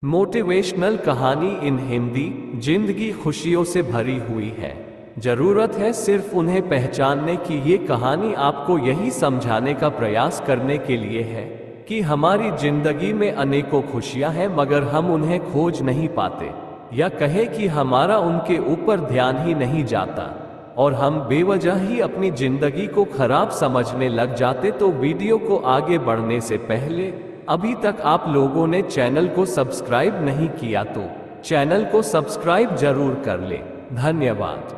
Motivational कहानी इन हिंदी। जिंदगी खुशियों से भरी हुई है। जरूरत है सिर्फ उन्हें पहचानने की। ये कहानी आपको यही समझाने का प्रयास करने के लिए है कि हमारी जिंदगी में अनेकों खुशियां हैं, मगर हम उन्हें खोज नहीं पाते, या कहे कि हमारा उनके ऊपर ध्यान ही नहीं जाता और हम बेवजह ही अपनी जिंदगी को खराब समझने लग जाते। तो वीडियो को आगे बढ़ने से पहले अभी तक आप लोगों ने चैनल को सब्सक्राइब नहीं किया तो चैनल को सब्सक्राइब जरूर कर ले। धन्यवाद।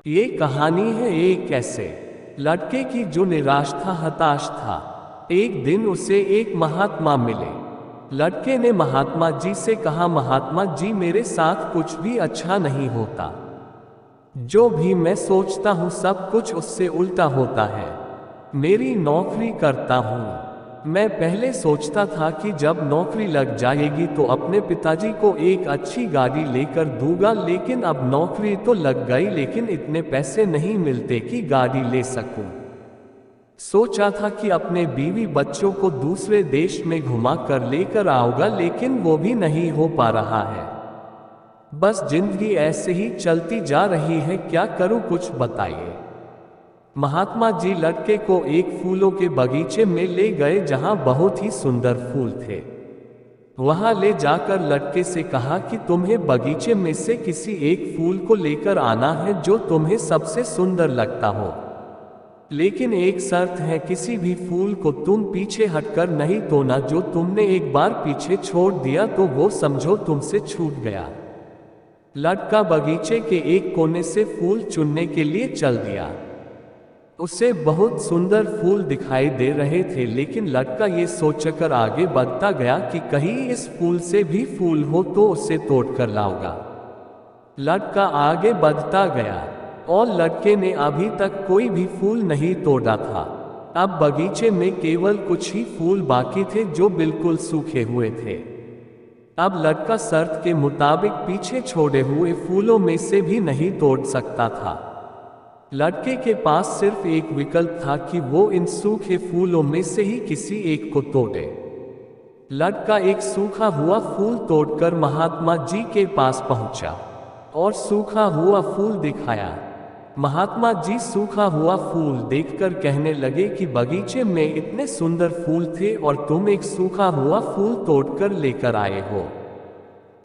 ये कहानी है एक ऐसे लड़के की जो निराश था, हताश था। एक दिन उसे एक महात्मा मिले। लड़के ने महात्मा जी से कहा, महात्मा जी, मेरे साथ कुछ भी अच्छा नहीं होता। जो भी मैं सोचता हूँ सब कुछ उससे उल्टा होता है। मेरी नौकरी करता हूँ। मैं पहले सोचता था कि जब नौकरी लग जाएगी तो अपने पिताजी को एक अच्छी गाड़ी लेकर दूंगा, लेकिन अब नौकरी तो लग गई लेकिन इतने पैसे नहीं मिलते कि गाड़ी ले सकूं। सोचा था कि अपने बीवी बच्चों को दूसरे देश में घुमा कर लेकर आऊंगा, लेकिन वो भी नहीं हो पा रहा है। बस जिंदगी ऐसे ही चलती जा रही है, क्या करूं कुछ बताइए। महात्मा जी लड़के को एक फूलों के बगीचे में ले गए जहां बहुत ही सुंदर फूल थे। वहां ले जाकर लड़के से कहा कि तुम्हें बगीचे में से किसी एक फूल को लेकर आना है जो तुम्हें सबसे सुंदर लगता हो, लेकिन एक शर्त है, किसी भी फूल को तुम पीछे हटकर नहीं तोड़ना। जो तुमने एक बार पीछे छोड़ दिया तो वो समझो तुमसे छूट गया। लड़का बगीचे के एक कोने से फूल चुनने के लिए चल दिया। उसे बहुत सुंदर फूल दिखाई दे रहे थे, लेकिन लड़का ये सोचकर आगे बढ़ता गया कि कहीं इस फूल से भी फूल हो तो उसे तोड़कर लाऊंगा। लड़का आगे बढ़ता गया और लड़के ने अभी तक कोई भी फूल नहीं तोड़ा था। अब बगीचे में केवल कुछ ही फूल बाकी थे जो बिल्कुल सूखे हुए थे। अब लड़का शर्त के मुताबिक पीछे छोड़े हुए फूलों में से भी नहीं तोड़ सकता था। लड़के के पास सिर्फ एक विकल्प था कि वो इन सूखे फूलों में से ही किसी एक को तोड़े। लड़का एक सूखा हुआ फूल तोड़कर महात्मा जी के पास पहुंचा और सूखा हुआ फूल दिखाया। महात्मा जी सूखा हुआ फूल देखकर कहने लगे कि बगीचे में इतने सुंदर फूल थे और तुम एक सूखा हुआ फूल तोड़कर लेकर आए हो।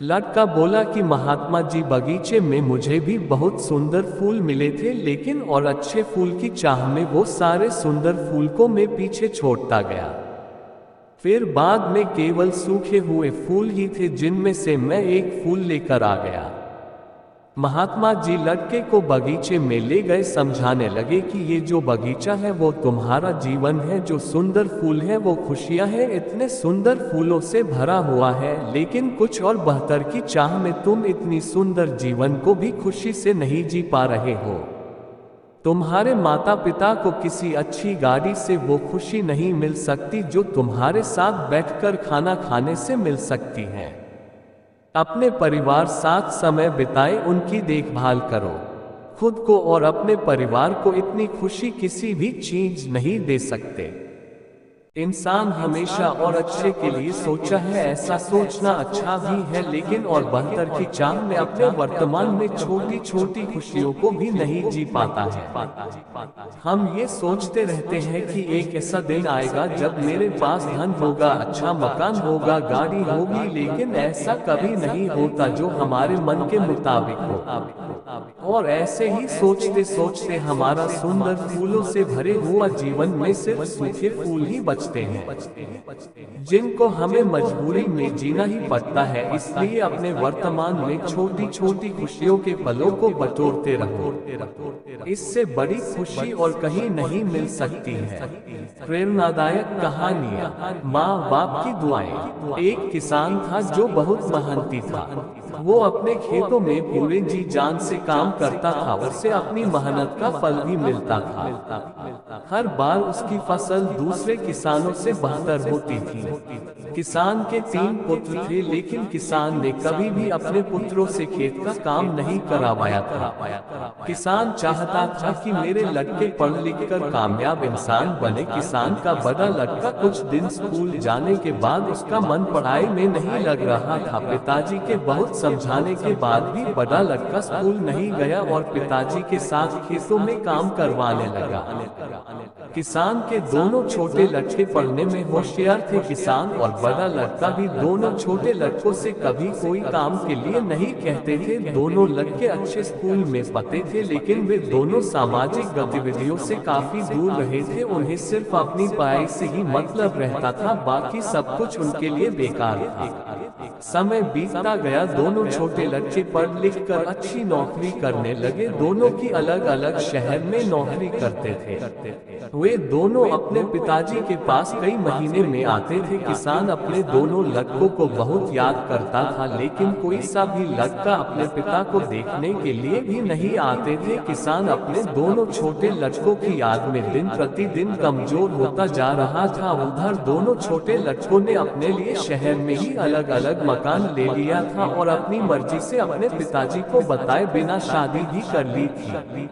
लड़का बोला कि महात्मा जी, बगीचे में मुझे भी बहुत सुंदर फूल मिले थे, लेकिन और अच्छे फूल की चाह में वो सारे सुंदर फूल को मैं पीछे छोड़ता गया। फिर बाद में केवल सूखे हुए फूल ही थे जिनमें से मैं एक फूल लेकर आ गया। महात्मा जी लड़के को बगीचे में ले गए, समझाने लगे कि ये जो बगीचा है वो तुम्हारा जीवन है, जो सुंदर फूल है वो खुशियां हैं। इतने सुंदर फूलों से भरा हुआ है, लेकिन कुछ और बेहतर की चाह में तुम इतनी सुंदर जीवन को भी खुशी से नहीं जी पा रहे हो। तुम्हारे माता पिता को किसी अच्छी गाड़ी से वो खुशी नहीं मिल सकती जो तुम्हारे साथ बैठकर खाना खाने से मिल सकती है। अपने परिवार साथ समय बिताएं, उनकी देखभाल करो। खुद को और अपने परिवार को इतनी खुशी किसी भी चीज नहीं दे सकते। इंसान हमेशा और अच्छे के लिए सोचा है, ऐसा सोचना अच्छा भी है, लेकिन और बेहतर की चाह में अपने वर्तमान में छोटी छोटी खुशियों को भी नहीं जी पाता है। हम ये सोचते रहते हैं कि एक ऐसा दिन आएगा जब मेरे पास धन होगा, अच्छा मकान होगा, गाड़ी होगी, लेकिन ऐसा कभी नहीं होता जो हमारे मन के मुताबिक हो। और ऐसे ही सोचते सोचते हमारा सुंदर फूलों से भरे हुआ जीवन में सिर्फ सूखे फूल ही बचते हैं, जिनको हमें मजबूरी में जीना ही पड़ता है। इसलिए अपने वर्तमान में छोटी छोटी खुशियों के पलों को बटोरते रहो। इससे बड़ी खुशी और कहीं नहीं मिल सकती है। प्रेरणादायक कहानियाँ, माँ बाप की दुआएं। एक किसान था जो बहुत मेहनती था। वो अपने खेतों में पूरे जी जान से काम करता था, उससे अपनी मेहनत का फल भी मिलता था। हर बार उसकी फसल दूसरे किसानों से बेहतर होती थी। किसान के 3 पुत्र थे, लेकिन किसान ने कभी भी अपने पुत्रों से खेत का काम नहीं करवाया था। किसान चाहता था कि मेरे लड़के पढ़ लिख कर कामयाब इंसान बने। किसान का बड़ा लड़का कुछ दिन स्कूल जाने के बाद उसका मन पढ़ाई में नहीं लग रहा था। पिताजी के बहुत समझाने के बाद भी बड़ा लड़का स्कूल नहीं गया और पिताजी के साथ खेतों में काम करवाने लगा। किसान के दोनों छोटे लड़के पढ़ने में होशियार थे। किसान और बड़ा लड़का भी दोनों छोटे लड़कों से कभी कोई काम के लिए नहीं कहते थे। दोनों लड़के अच्छे स्कूल में पढ़ते थे, लेकिन वे दोनों सामाजिक गतिविधियों से काफी दूर रहे थे। उन्हें सिर्फ अपनी पढ़ाई से ही मतलब रहता था, बाकी सब कुछ उनके लिए बेकार था। समय बीतता गया, दोनों छोटे लड़के पढ़ लिख कर अच्छी नौकरी करने लगे। दोनों की अलग अलग शहर में नौकरी करते थे। वे दोनों अपने पिताजी के पास कई महीने में आते थे। किसान अपने दोनों लड़कों को बहुत याद करता था, लेकिन कोई सा भी लड़का अपने पिता को देखने के लिए भी नहीं आते थे। किसान अपने दोनों छोटे लड़कों की याद में दिन प्रतिदिन कमजोर होता जा रहा था। उधर दोनों छोटे लड़कों ने अपने लिए शहर में ही अलग अलग मकान ले लिया था और अपनी मर्जी से अपने पिताजी को बताए बिना शादी भी कर ली थी।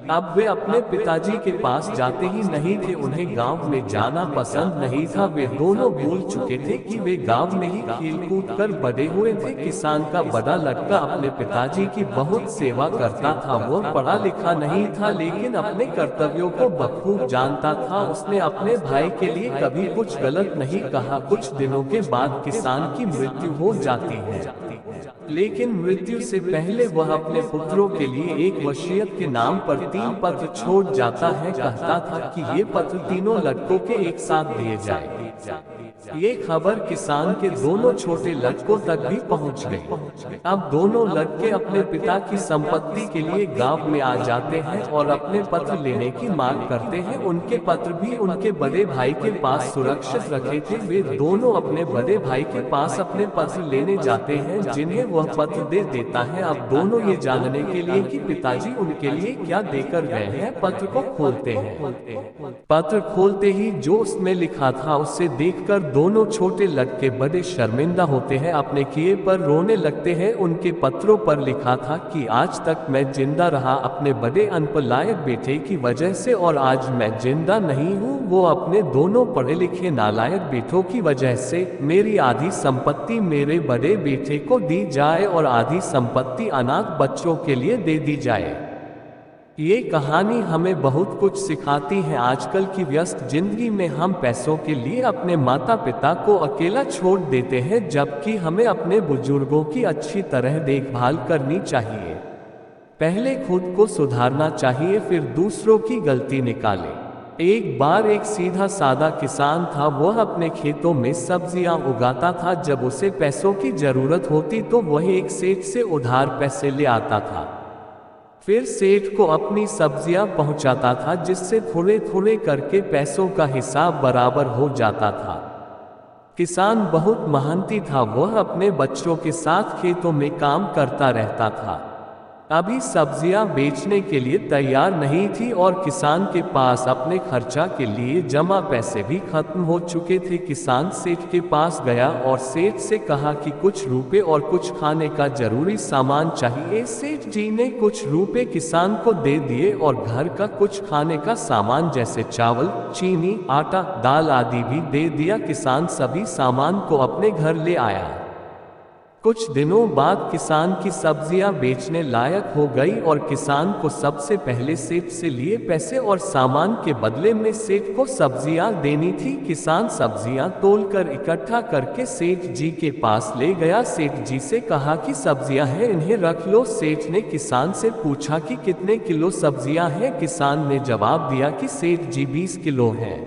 अब वे अपने पिताजी के पास जाते ही नहीं थे। उन्हें गांव में जाना पसंद नहीं था। वे दोनों भूल चुके थे कि वे गांव में ही खेल कूद कर बड़े हुए थे। किसान का बड़ा लड़का अपने पिताजी की बहुत सेवा करता था। वो पढ़ा लिखा नहीं था, लेकिन अपने कर्तव्यों को बखूब जानता था। उसने अपने भाई के लिए कभी कुछ गलत नहीं कहा। कुछ दिनों के बाद किसान की मृत्यु हो जाती है, लेकिन मृत्यु से पहले वह अपने पुत्रों के लिए एक वसीयत के नाम पर 3 पत्र छोड़ जाता है। कहता था कि ये पत्र तीनों लड़कों के एक साथ दिए जाए। ये खबर किसान के दोनों छोटे लड़कों तक भी पहुंच गई। अब दोनों लड़के अपने पिता की संपत्ति के लिए गांव में आ जाते हैं और अपने पत्र लेने की मांग करते हैं। उनके पत्र भी उनके बड़े भाई के पास सुरक्षित रखे थे। वे दोनों अपने बड़े भाई के पास अपने पत्र लेने जाते हैं, जिन्हें वह पत्र दे देता है। अब दोनों ये जानने के लिए कि पिताजी उनके लिए क्या देकर गए हैं, पत्र को खोलते हैं। पत्र खोलते ही जो उसमें लिखा था उसे देखकर दोनों छोटे लड़के बड़े शर्मिंदा होते हैं, अपने किए पर रोने लगते हैं। उनके पत्रों पर लिखा था कि आज तक मैं जिंदा रहा अपने बड़े अनपढ़ बेटे की वजह से, और आज मैं जिंदा नहीं हूँ वो अपने दोनों पढ़े लिखे नालायक बेटों की वजह से। मेरी आधी संपत्ति मेरे बड़े बेटे को दी जाए और आधी संपत्ति अनाथ बच्चों के लिए दे दी जाए। ये कहानी हमें बहुत कुछ सिखाती है। आजकल की व्यस्त जिंदगी में हम पैसों के लिए अपने माता पिता को अकेला छोड़ देते हैं, जबकि हमें अपने बुजुर्गों की अच्छी तरह देखभाल करनी चाहिए। पहले खुद को सुधारना चाहिए, फिर दूसरों की गलती निकालें। एक बार एक सीधा सादा किसान था। वह अपने खेतों में सब्जियां उगाता था। जब उसे पैसों की जरूरत होती तो वह एक सेठ से उधार पैसे ले आता था। फिर सेठ को अपनी सब्जियां पहुंचाता था, जिससे थोड़े थोड़े करके पैसों का हिसाब बराबर हो जाता था। किसान बहुत मेहनती था। वह अपने बच्चों के साथ खेतों में काम करता रहता था। अभी सब्जियां बेचने के लिए तैयार नहीं थी और किसान के पास अपने खर्चा के लिए जमा पैसे भी खत्म हो चुके थे। किसान सेठ के पास गया और सेठ से कहा कि कुछ रुपए और कुछ खाने का जरूरी सामान चाहिए। सेठ जी ने कुछ रुपए किसान को दे दिए और घर का कुछ खाने का सामान जैसे चावल, चीनी, आटा, दाल आदि भी दे दिया। किसान सभी सामान को अपने घर ले आया। कुछ दिनों बाद किसान की सब्जियां बेचने लायक हो गई और किसान को सबसे पहले सेठ से लिए पैसे और सामान के बदले में सेठ को सब्जियां देनी थी। किसान सब्जियां तोलकर इकट्ठा करके सेठ जी के पास ले गया। सेठ जी से कहा कि सब्जियां हैं, इन्हें रख लो। सेठ ने किसान से पूछा कि कितने किलो सब्जियां हैं। किसान ने जवाब दिया कि सेठ जी 20 किलो हैं।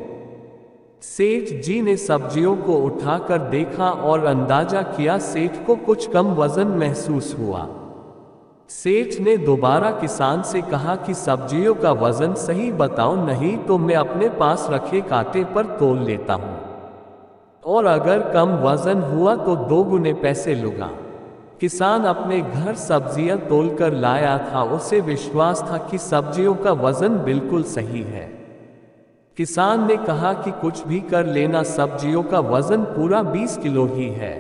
सेठ जी ने सब्जियों को उठाकर देखा और अंदाजा किया। सेठ को कुछ कम वजन महसूस हुआ। सेठ ने दोबारा किसान से कहा कि सब्जियों का वजन सही बताओ, नहीं तो मैं अपने पास रखे कांटे पर तोल लेता हूँ, और अगर कम वजन हुआ तो 2 गुने पैसे लूंगा। किसान अपने घर सब्जियां तोलकर लाया था। उसे विश्वास था कि सब्जियों का वजन बिल्कुल सही है। किसान ने कहा कि कुछ भी कर लेना, सब्जियों का वजन पूरा 20 किलो ही है।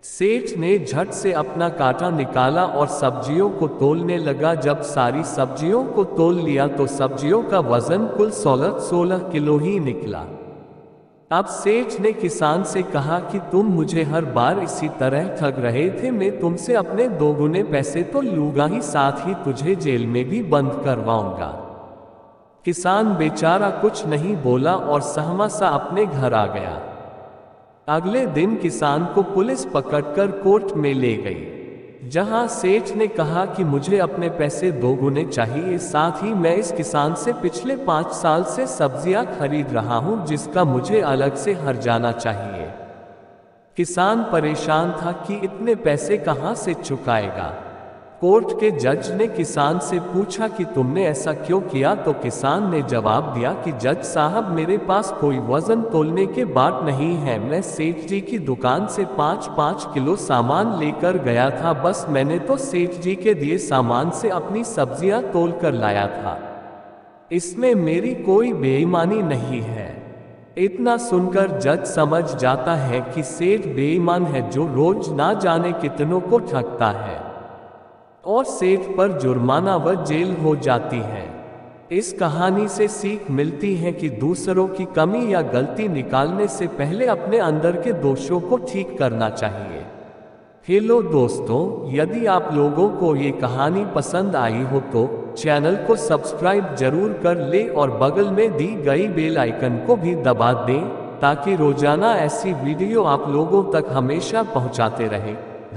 सेठ ने झट से अपना कांटा निकाला और सब्जियों को तोलने लगा। जब सारी सब्जियों को तोल लिया तो सब्जियों का वजन कुल 16 किलो ही निकला। अब सेठ ने किसान से कहा कि तुम मुझे हर बार इसी तरह ठग रहे थे, मैं तुमसे अपने 2 गुने पैसे तो लूंगा ही, साथ ही तुझे जेल में भी बंद करवाऊंगा। किसान बेचारा कुछ नहीं बोला और सहमा सा अपने घर आ गया। अगले दिन किसान को पुलिस पकड़कर कोर्ट में ले गई, जहां सेठ ने कहा कि मुझे अपने पैसे 2 गुने चाहिए, साथ ही मैं इस किसान से पिछले 5 साल से सब्जियां खरीद रहा हूं, जिसका मुझे अलग से हर्जाना चाहिए। किसान परेशान था कि इतने पैसे कहां से चुकाएगा। कोर्ट के जज ने किसान से पूछा कि तुमने ऐसा क्यों किया, तो किसान ने जवाब दिया कि जज साहब, मेरे पास कोई वजन तोलने के बात नहीं है, मैं सेठ जी की दुकान से 5-5 किलो सामान लेकर गया था, बस मैंने तो सेठ जी के दिए सामान से अपनी सब्जियां तोल कर लाया था, इसमें मेरी कोई बेईमानी नहीं है। इतना सुनकर जज समझ जाता है कि सेठ बेईमान है, जो रोज ना जाने कितनों को ठगता है, और सेठ पर जुर्माना व जेल हो जाती है। इस कहानी से सीख मिलती है कि दूसरों की कमी या गलती निकालने से पहले अपने अंदर के दोषों को ठीक करना चाहिए। हेलो दोस्तों, यदि आप लोगों को ये कहानी पसंद आई हो तो चैनल को सब्सक्राइब जरूर कर ले और बगल में दी गई बेल आइकन को भी दबा दें, ताकि रोजाना ऐसी वीडियो आप लोगों तक हमेशा पहुंचाते रहे।